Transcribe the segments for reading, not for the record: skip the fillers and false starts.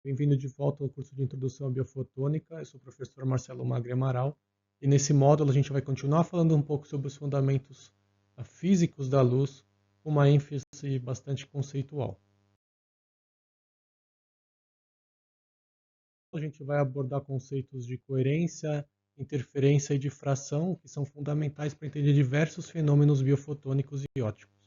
Bem-vindo de volta ao curso de Introdução à Biofotônica. Eu sou o professor Marcelo Magri Amaral e nesse módulo a gente vai continuar falando um pouco sobre os fundamentos físicos da luz, com uma ênfase bastante conceitual. A gente vai abordar conceitos de coerência, interferência e difração, que são fundamentais para entender diversos fenômenos biofotônicos e ópticos.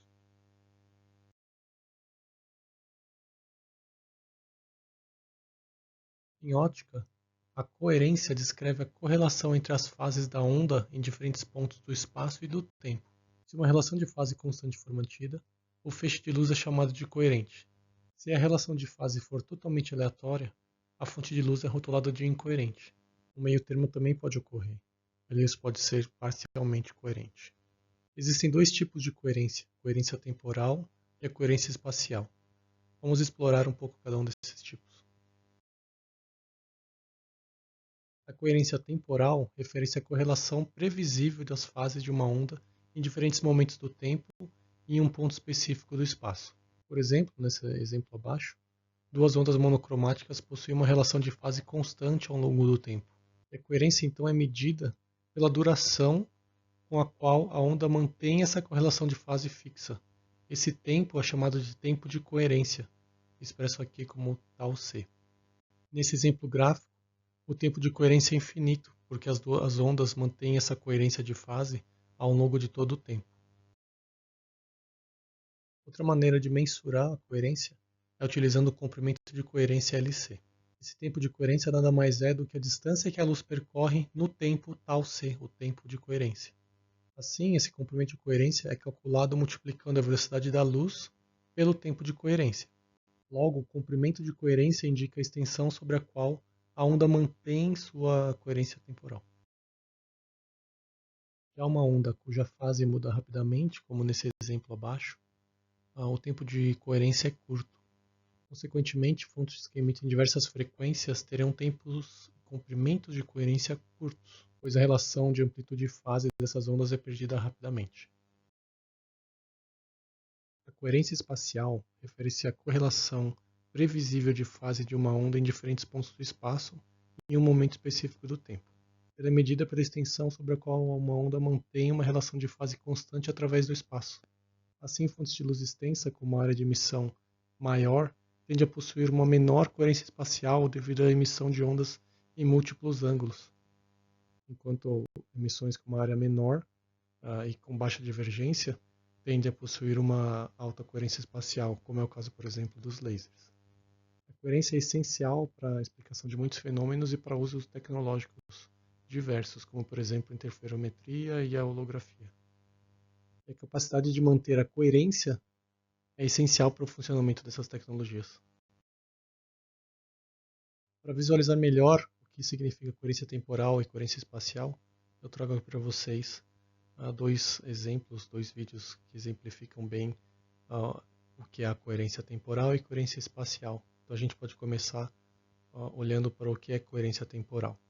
Em ótica, a coerência descreve a correlação entre as fases da onda em diferentes pontos do espaço e do tempo. Se uma relação de fase constante for mantida, o feixe de luz é chamado de coerente. Se a relação de fase for totalmente aleatória, a fonte de luz é rotulada de incoerente. O meio-termo também pode ocorrer. A luz pode ser parcialmente coerente. Existem dois tipos de coerência: a coerência temporal e a coerência espacial. Vamos explorar um pouco cada um desses tipos. A coerência temporal refere-se à correlação previsível das fases de uma onda em diferentes momentos do tempo e em um ponto específico do espaço. Por exemplo, nesse exemplo abaixo, duas ondas monocromáticas possuem uma relação de fase constante ao longo do tempo. E a coerência então é medida pela duração com a qual a onda mantém essa correlação de fase fixa. Esse tempo é chamado de tempo de coerência, expresso aqui como tau c. Nesse exemplo gráfico, o tempo de coerência é infinito, porque as ondas mantêm essa coerência de fase ao longo de todo o tempo. Outra maneira de mensurar a coerência é utilizando o comprimento de coerência LC. Esse tempo de coerência nada mais é do que a distância que a luz percorre no tempo tau c, o tempo de coerência. Assim, esse comprimento de coerência é calculado multiplicando a velocidade da luz pelo tempo de coerência. Logo, o comprimento de coerência indica a extensão sobre a qual a onda mantém sua coerência temporal. Já uma onda cuja fase muda rapidamente, como nesse exemplo abaixo, o tempo de coerência é curto. Consequentemente, fontes que emitem diversas frequências terão comprimentos de coerência curtos, pois a relação de amplitude e fase dessas ondas é perdida rapidamente. A coerência espacial refere-se à correlação previsível de fase de uma onda em diferentes pontos do espaço em um momento específico do tempo. Ela é medida pela extensão sobre a qual uma onda mantém uma relação de fase constante através do espaço. Assim, fontes de luz extensa, com uma área de emissão maior, tende a possuir uma menor coerência espacial devido à emissão de ondas em múltiplos ângulos, enquanto emissões com uma área menor e com baixa divergência tendem a possuir uma alta coerência espacial, como é o caso, por exemplo, dos lasers. A coerência é essencial para a explicação de muitos fenômenos e para usos tecnológicos diversos, como, por exemplo, a interferometria e a holografia. E a capacidade de manter a coerência é essencial para o funcionamento dessas tecnologias. Para visualizar melhor o que significa coerência temporal e coerência espacial, eu trago aqui para vocês dois exemplos, dois vídeos que exemplificam bem o que é a coerência temporal e coerência espacial. Então a gente pode começar olhando para o que é coerência temporal.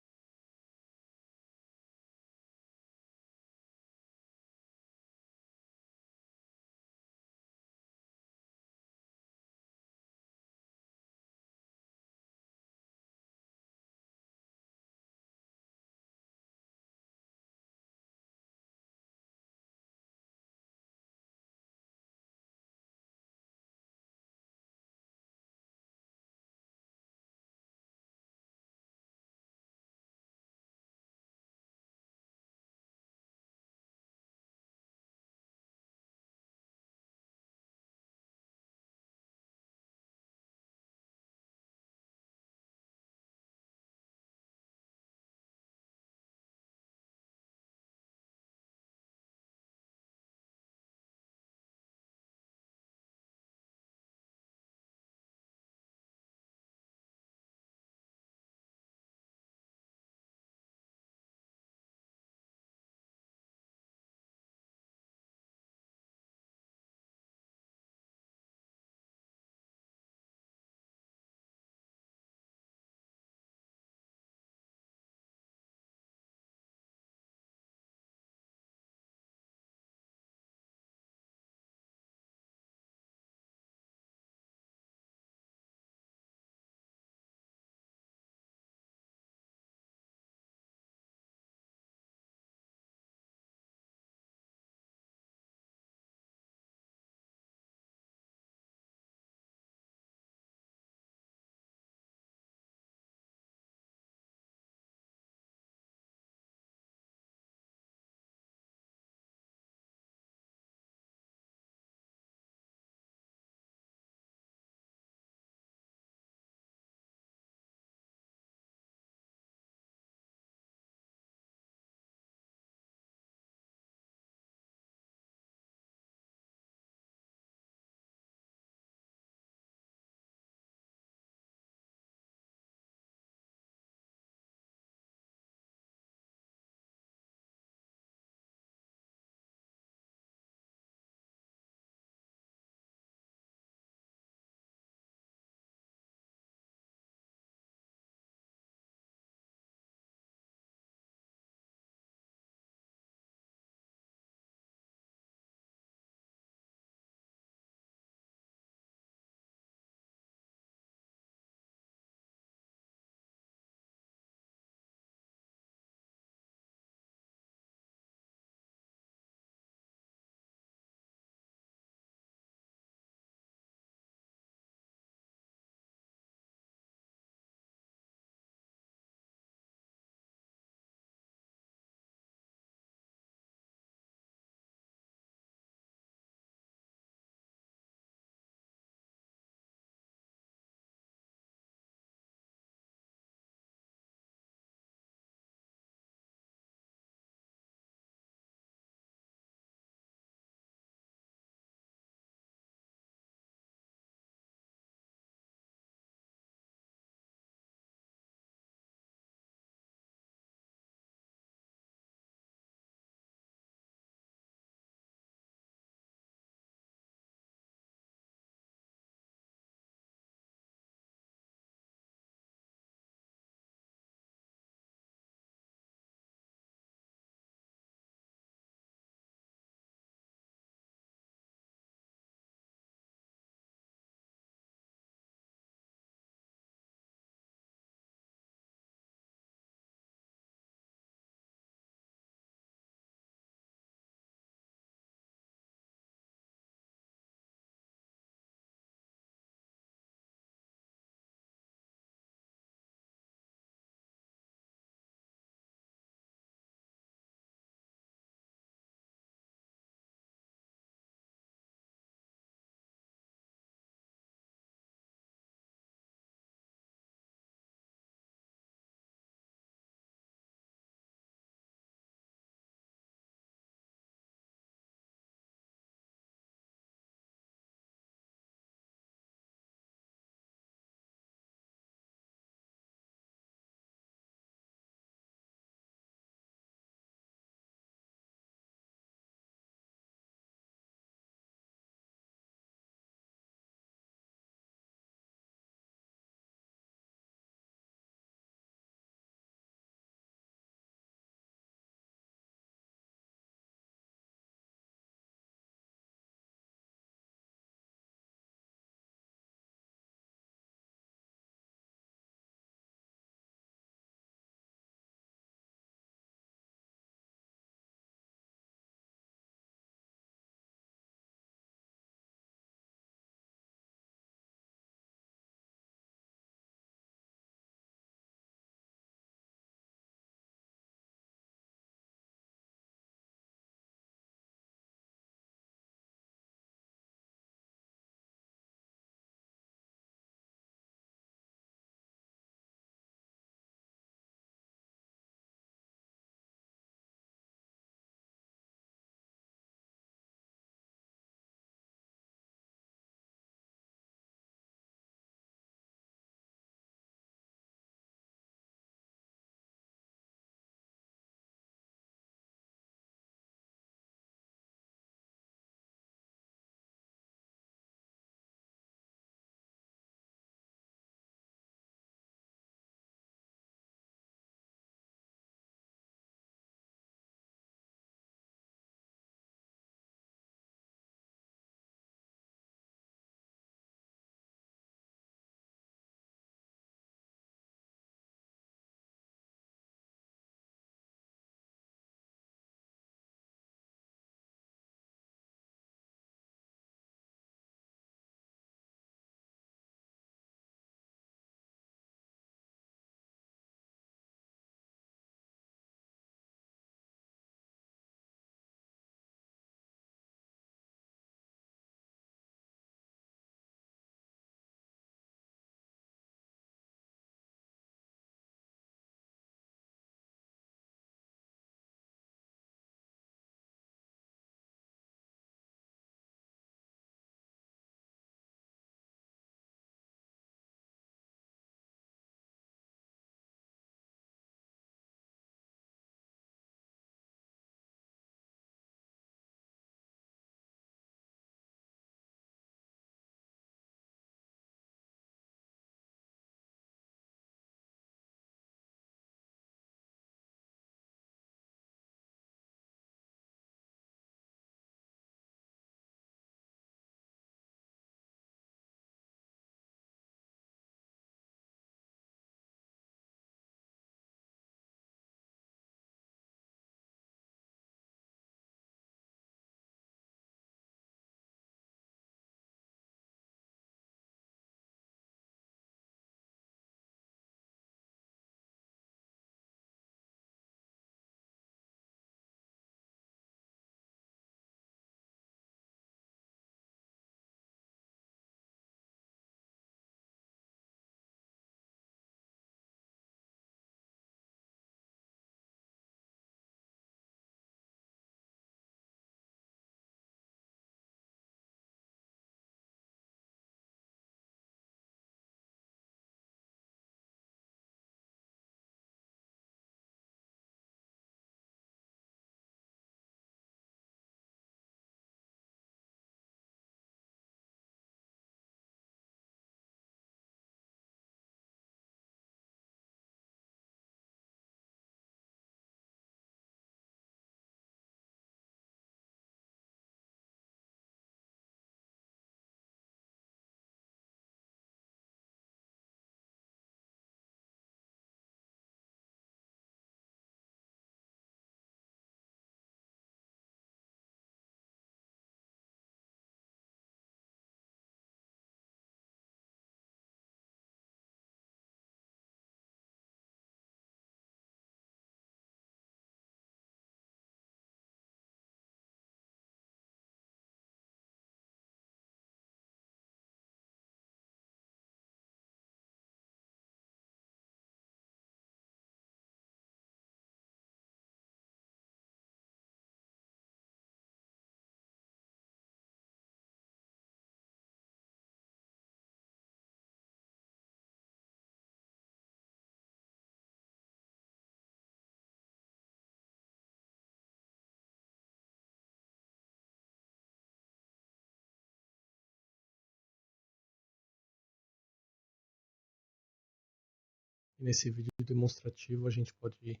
nesse vídeo demonstrativo a gente pode ver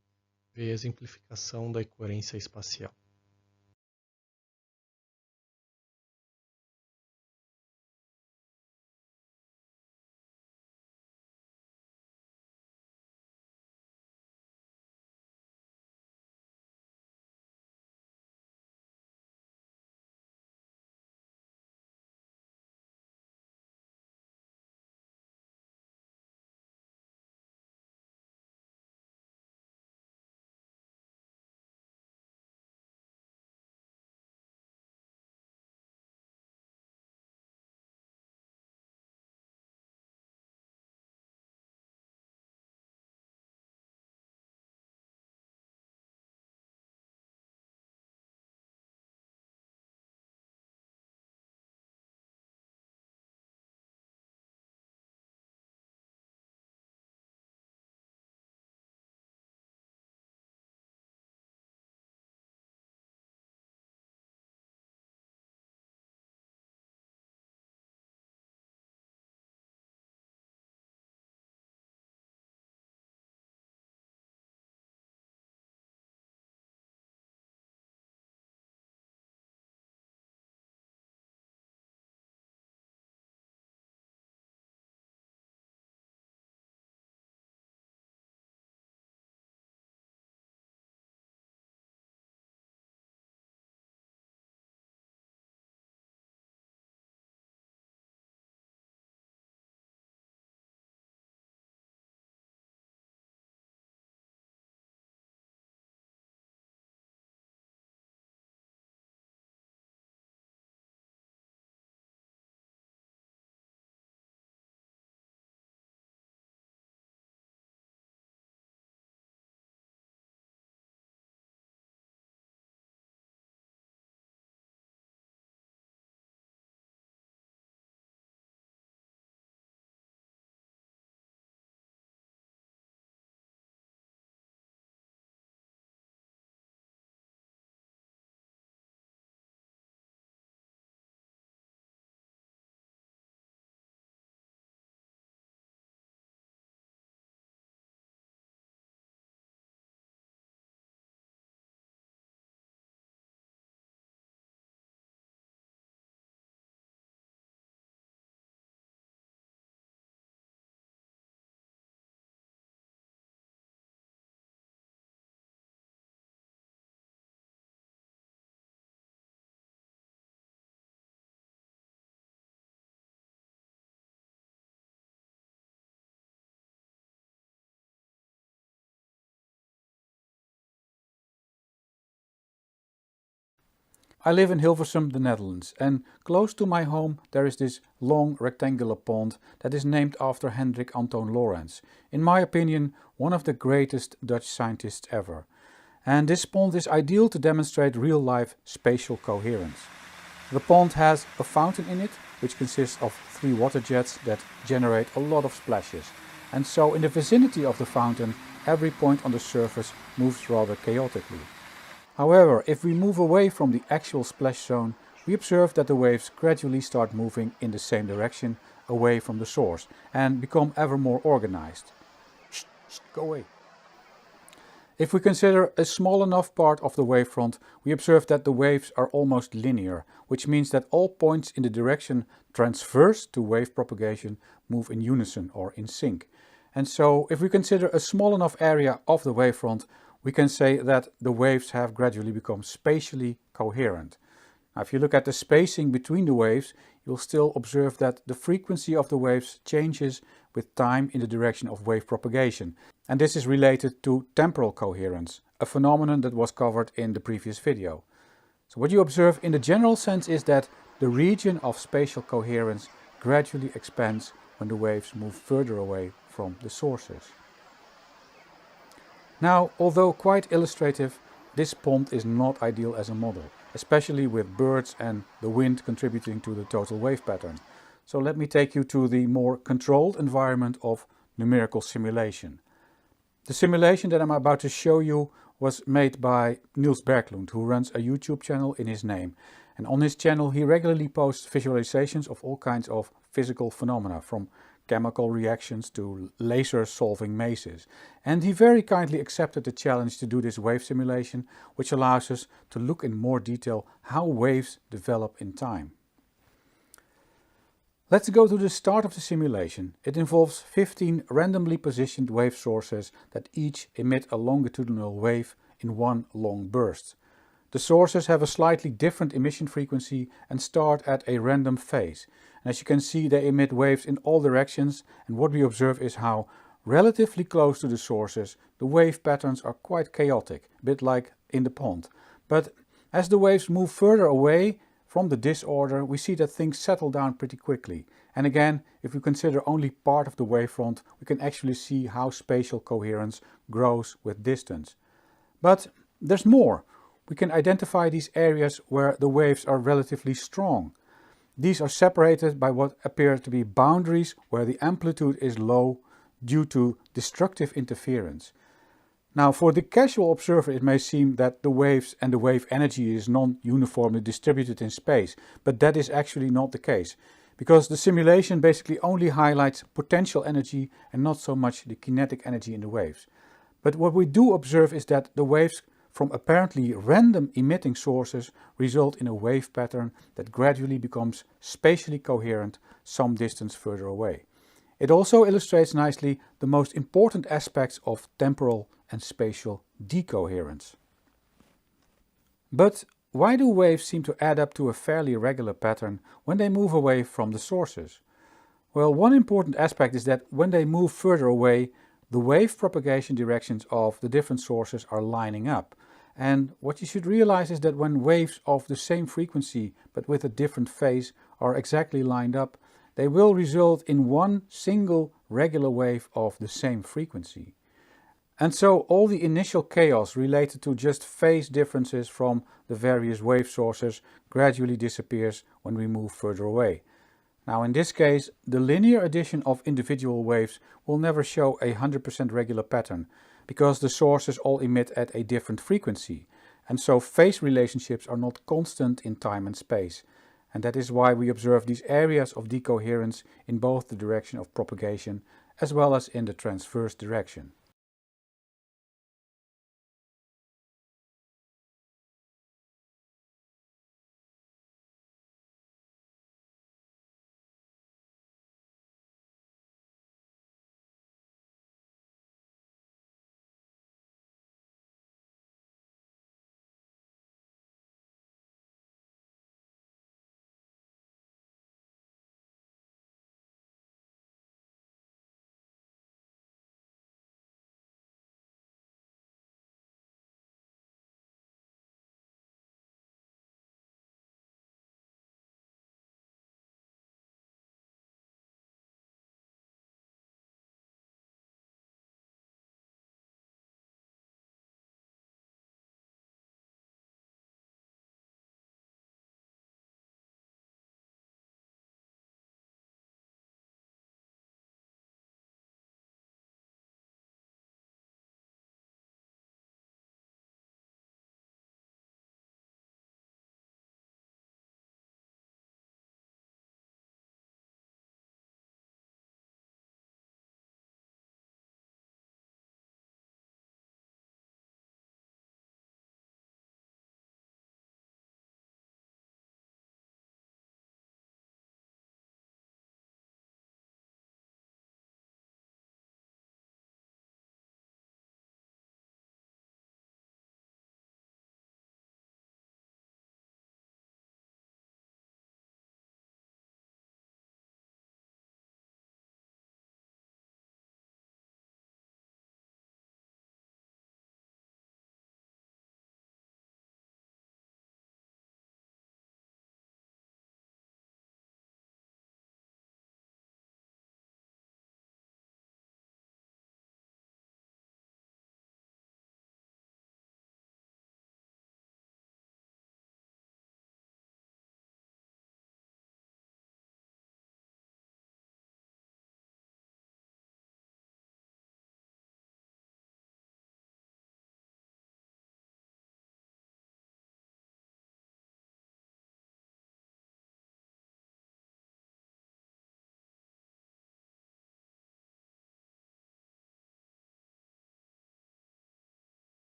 a exemplificação da incoerência espacial. I live in Hilversum, the Netherlands, and close to my home there is this long rectangular pond that is named after Hendrik Antoon Lorentz, in my opinion one of the greatest Dutch scientists ever. And this pond is ideal to demonstrate real-life spatial coherence. The pond has a fountain in it, which consists of 3 water jets that generate a lot of splashes. And so in the vicinity of the fountain, every point on the surface moves rather chaotically. However, if we move away from the actual splash zone, we observe that the waves gradually start moving in the same direction away from the source and become ever more organized. Shh, go away. If we consider a small enough part of the wavefront, we observe that the waves are almost linear, which means that all points in the direction transverse to wave propagation move in unison or in sync. And so, if we consider a small enough area of the wavefront, we can say that the waves have gradually become spatially coherent. Now, if you look at the spacing between the waves, you'll still observe that the frequency of the waves changes with time in the direction of wave propagation. And this is related to temporal coherence, a phenomenon that was covered in the previous video. So what you observe in the general sense is that the region of spatial coherence gradually expands when the waves move further away from the sources. Now, although quite illustrative, this pond is not ideal as a model, especially with birds and the wind contributing to the total wave pattern. So let me take you to the more controlled environment of numerical simulation. The simulation that I'm about to show you was made by Niels Berglund, who runs a YouTube channel in his name. And on his channel he regularly posts visualizations of all kinds of physical phenomena, from chemical reactions to laser solving mazes. And he very kindly accepted the challenge to do this wave simulation, which allows us to look in more detail how waves develop in time. Let's go to the start of the simulation. It involves 15 randomly positioned wave sources that each emit a longitudinal wave in one long burst. The sources have a slightly different emission frequency and start at a random phase. And as you can see, they emit waves in all directions, and what we observe is how, relatively close to the sources, the wave patterns are quite chaotic, a bit like in the pond. But as the waves move further away from the disorder, we see that things settle down pretty quickly. And again, if we consider only part of the wavefront, we can actually see how spatial coherence grows with distance. But there's more. We can identify these areas where the waves are relatively strong. These are separated by what appear to be boundaries where the amplitude is low due to destructive interference. Now, for the casual observer, it may seem that the waves and the wave energy is non-uniformly distributed in space, but that is actually not the case, because the simulation basically only highlights potential energy and not so much the kinetic energy in the waves. But what we do observe is that the waves from apparently random emitting sources result in a wave pattern that gradually becomes spatially coherent some distance further away. It also illustrates nicely the most important aspects of temporal and spatial decoherence. But why do waves seem to add up to a fairly regular pattern when they move away from the sources? Well, one important aspect is that when they move further away, the wave propagation directions of the different sources are lining up. And what you should realize is that when waves of the same frequency but with a different phase are exactly lined up, they will result in one single regular wave of the same frequency. And so all the initial chaos related to just phase differences from the various wave sources gradually disappears when we move further away. Now in this case, the linear addition of individual waves will never show a 100% regular pattern, because the sources all emit at a different frequency, and so phase relationships are not constant in time and space. And that is why we observe these areas of decoherence in both the direction of propagation as well as in the transverse direction.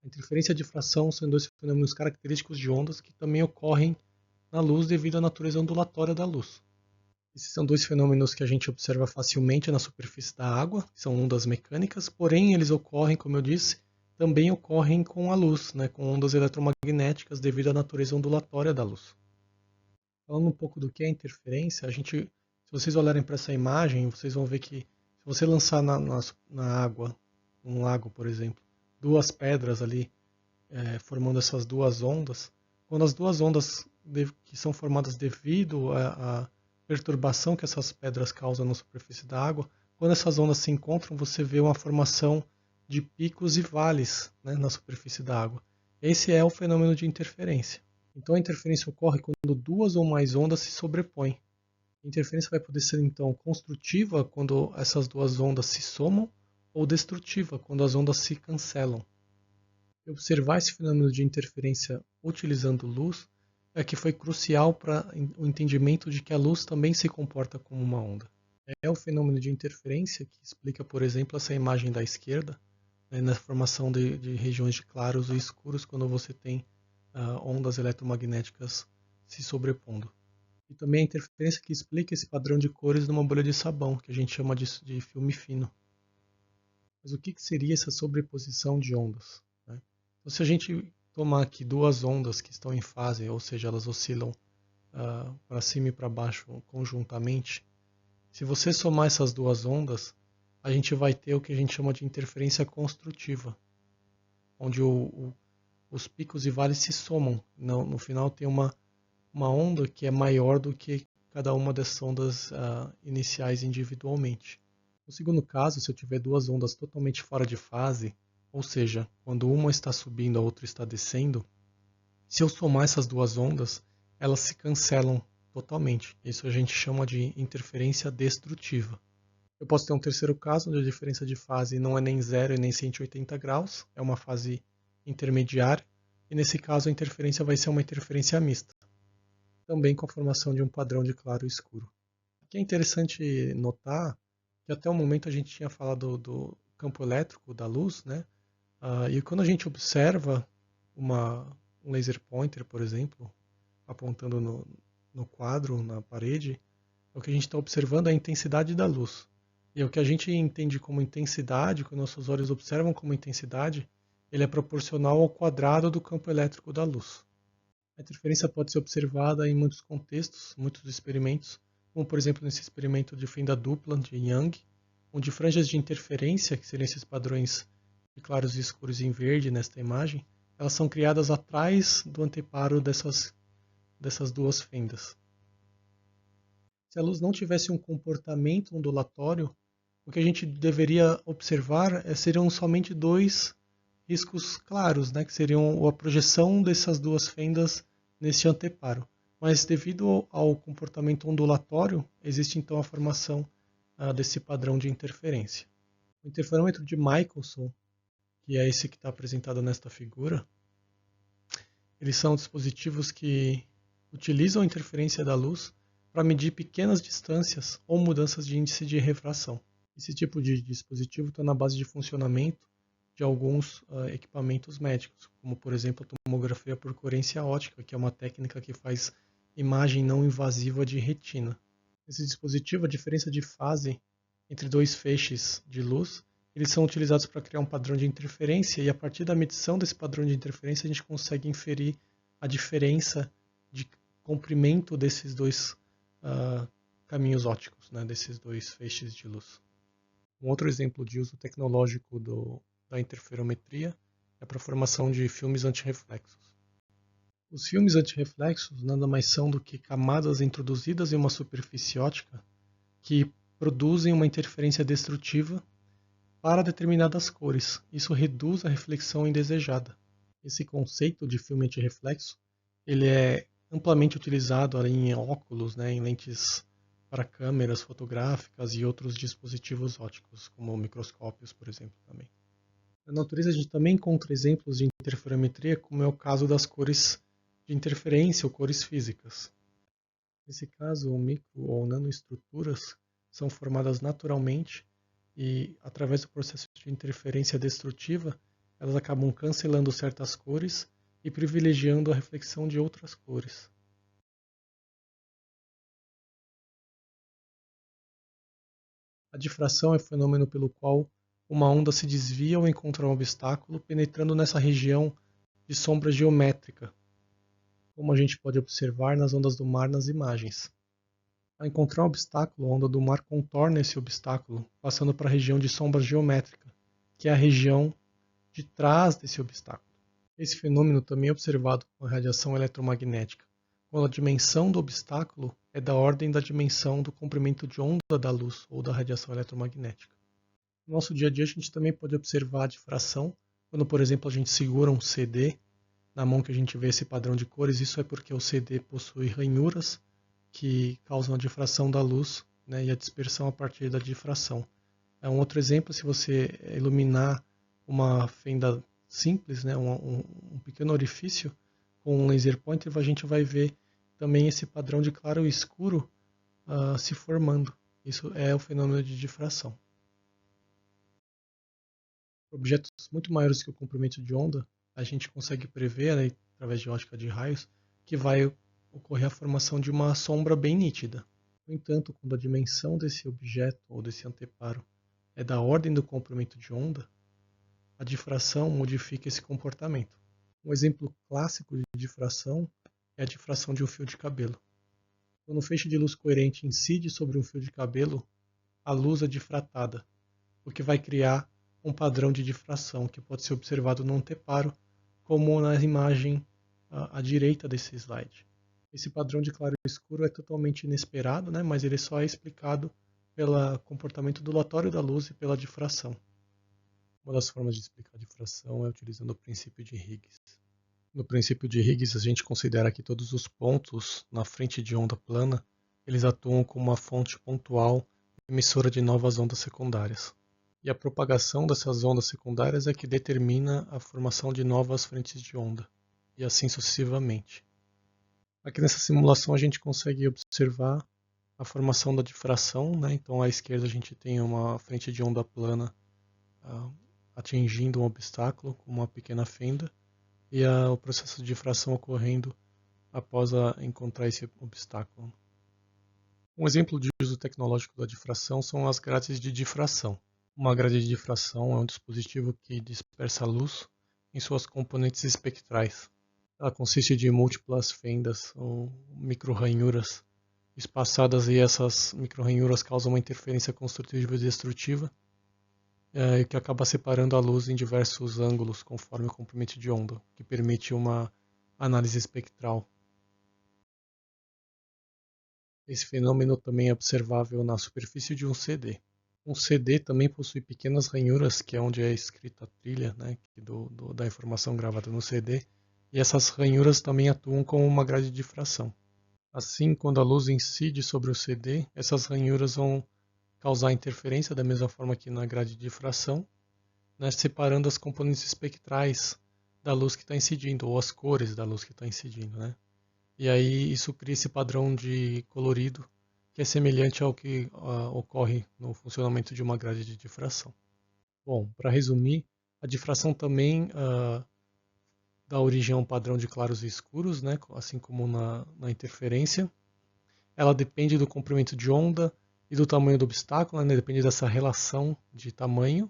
A interferência e a difração são dois fenômenos característicos de ondas que também ocorrem na luz devido à natureza ondulatória da luz. Esses são dois fenômenos que a gente observa facilmente na superfície da água, que são ondas mecânicas, porém eles ocorrem, como eu disse, também ocorrem com a luz, né, com ondas eletromagnéticas devido à natureza ondulatória da luz. Falando um pouco do que é interferência, se vocês olharem para essa imagem, vocês vão ver que se você lançar na água, um lago, por exemplo, duas pedras ali, formando essas duas ondas, quando as duas ondas que são formadas devido à perturbação que essas pedras causam na superfície da água, quando essas ondas se encontram, você vê uma formação de picos e vales, né, na superfície da água. Esse é o fenômeno de interferência. Então a interferência ocorre quando duas ou mais ondas se sobrepõem. A interferência vai poder ser então construtiva quando essas duas ondas se somam ou destrutiva quando as ondas se cancelam. E observar esse fenômeno de interferência utilizando luz é que foi crucial para o entendimento de que a luz também se comporta como uma onda. É o fenômeno de interferência que explica, por exemplo, essa imagem da esquerda, né, na formação de regiões de claros e escuros quando você tem ondas eletromagnéticas se sobrepondo. E também a interferência que explica esse padrão de cores numa bolha de sabão, que a gente chama de filme fino. Mas o que seria essa sobreposição de ondas? Né? Então, se a gente tomar aqui duas ondas que estão em fase, ou seja, elas oscilam para cima e para baixo conjuntamente, se você somar essas duas ondas, a gente vai ter o que a gente chama de interferência construtiva, onde os picos e vales se somam. No final tem uma onda que é maior do que cada uma das ondas iniciais individualmente. No segundo caso, se eu tiver duas ondas totalmente fora de fase, ou seja, quando uma está subindo, a outra está descendo, se eu somar essas duas ondas, elas se cancelam totalmente. Isso a gente chama de interferência destrutiva. Eu posso ter um terceiro caso, onde a diferença de fase não é nem 0 e nem 180 graus, é uma fase intermediária, e nesse caso a interferência vai ser uma interferência mista, também com a formação de um padrão de claro e escuro. Aqui é interessante notar que até o momento a gente tinha falado do campo elétrico da luz, né? E quando a gente observa um laser pointer, por exemplo, apontando no quadro, na parede, o que a gente está observando é a intensidade da luz. E o que a gente entende como intensidade, que nossos olhos observam como intensidade, ele é proporcional ao quadrado do campo elétrico da luz. A interferência pode ser observada em muitos contextos, muitos experimentos, como por exemplo nesse experimento de fenda dupla de Young, onde franjas de interferência, que seriam esses padrões de claros e escuros em verde nesta imagem, elas são criadas atrás do anteparo dessas duas fendas. Se a luz não tivesse um comportamento ondulatório, o que a gente deveria observar seriam somente dois riscos claros, né, que seriam a projeção dessas duas fendas nesse anteparo. Mas devido ao comportamento ondulatório, existe então a formação desse padrão de interferência. O interferômetro de Michelson, que é esse que está apresentado nesta figura, eles são dispositivos que utilizam a interferência da luz para medir pequenas distâncias ou mudanças de índice de refração. Esse tipo de dispositivo está na base de funcionamento de alguns equipamentos médicos, como por exemplo a tomografia por coerência óptica, que é uma técnica que faz imagem não invasiva de retina. Esse dispositivo, a diferença de fase entre dois feixes de luz, eles são utilizados para criar um padrão de interferência e a partir da medição desse padrão de interferência a gente consegue inferir a diferença de comprimento desses dois caminhos ópticos, né, desses dois feixes de luz. Um outro exemplo de uso tecnológico da interferometria é para a formação de filmes antirreflexos. Os filmes antirreflexos nada mais são do que camadas introduzidas em uma superfície óptica que produzem uma interferência destrutiva para determinadas cores. Isso reduz a reflexão indesejada. Esse conceito de filme antirreflexo ele é amplamente utilizado em óculos, né, em lentes para câmeras fotográficas e outros dispositivos ópticos, como microscópios, por exemplo, também. Na natureza a gente também encontra exemplos de interferometria, como é o caso das cores de interferência ou cores físicas. Nesse caso, micro ou nanoestruturas são formadas naturalmente e, através do processo de interferência destrutiva, elas acabam cancelando certas cores e privilegiando a reflexão de outras cores. A difração é o fenômeno pelo qual uma onda se desvia ao encontrar um obstáculo, penetrando nessa região de sombra geométrica, como a gente pode observar nas ondas do mar nas imagens. Ao encontrar um obstáculo, a onda do mar contorna esse obstáculo, passando para a região de sombra geométrica, que é a região de trás desse obstáculo. Esse fenômeno também é observado com a radiação eletromagnética, quando a dimensão do obstáculo é da ordem da dimensão do comprimento de onda da luz ou da radiação eletromagnética. No nosso dia a dia, a gente também pode observar a difração, quando, por exemplo, a gente segura um CD na mão que a gente vê esse padrão de cores. Isso é porque o CD possui ranhuras que causam a difração da luz, né, e a dispersão a partir da difração. É um outro exemplo, se você iluminar uma fenda simples, né, um pequeno orifício com um laser pointer, a gente vai ver também esse padrão de claro e escuro se formando. Isso é o fenômeno de difração. Objetos muito maiores que o comprimento de onda, a gente consegue prever, né, através de ótica de raios, que vai ocorrer a formação de uma sombra bem nítida. No entanto, quando a dimensão desse objeto ou desse anteparo é da ordem do comprimento de onda, a difração modifica esse comportamento. Um exemplo clássico de difração é a difração de um fio de cabelo. Quando um feixe de luz coerente incide sobre um fio de cabelo, a luz é difratada, o que vai criar um padrão de difração que pode ser observado no anteparo, como na imagem à direita desse slide. Esse padrão de claro e escuro é totalmente inesperado, né? Mas ele só é explicado pelo comportamento ondulatório da luz e pela difração. Uma das formas de explicar a difração é utilizando o princípio de Higgs. No princípio de Higgs, a gente considera que todos os pontos na frente de onda plana, eles atuam como uma fonte pontual emissora de novas ondas secundárias. E a propagação dessas ondas secundárias é que determina a formação de novas frentes de onda, e assim sucessivamente. Aqui nessa simulação a gente consegue observar a formação da difração, né? Então à esquerda a gente tem uma frente de onda plana atingindo um obstáculo com uma pequena fenda e o processo de difração ocorrendo após encontrar esse obstáculo. Um exemplo de uso tecnológico da difração são as grades de difração. Uma grade de difração é um dispositivo que dispersa a luz em suas componentes espectrais. Ela consiste de múltiplas fendas ou micro-ranhuras espaçadas, e essas micro-ranhuras causam uma interferência construtiva e destrutiva que acaba separando a luz em diversos ângulos conforme o comprimento de onda, que permite uma análise espectral. Esse fenômeno também é observável na superfície de um CD. Um CD também possui pequenas ranhuras, que é onde é escrita a trilha, né, da informação gravada no CD, e essas ranhuras também atuam como uma grade de difração. Assim, quando a luz incide sobre o CD, essas ranhuras vão causar interferência da mesma forma que na grade de difração, né, separando as componentes espectrais da luz que está incidindo, ou as cores da luz que está incidindo, né? E aí isso cria esse padrão de colorido que é semelhante ao que ocorre no funcionamento de uma grade de difração. Bom, para resumir, a difração também dá origem a um padrão de claros e escuros, né, assim como na interferência. Ela depende do comprimento de onda e do tamanho do obstáculo, né, depende dessa relação de tamanho.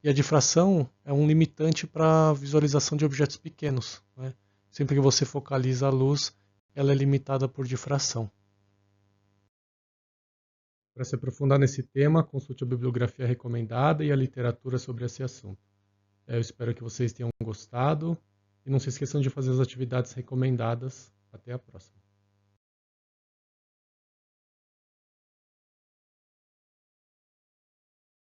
E a difração é um limitante para a visualização de objetos pequenos, né? Sempre que você focaliza a luz, ela é limitada por difração. Para se aprofundar nesse tema, consulte a bibliografia recomendada e a literatura sobre esse assunto. Eu espero que vocês tenham gostado e não se esqueçam de fazer as atividades recomendadas. Até a próxima.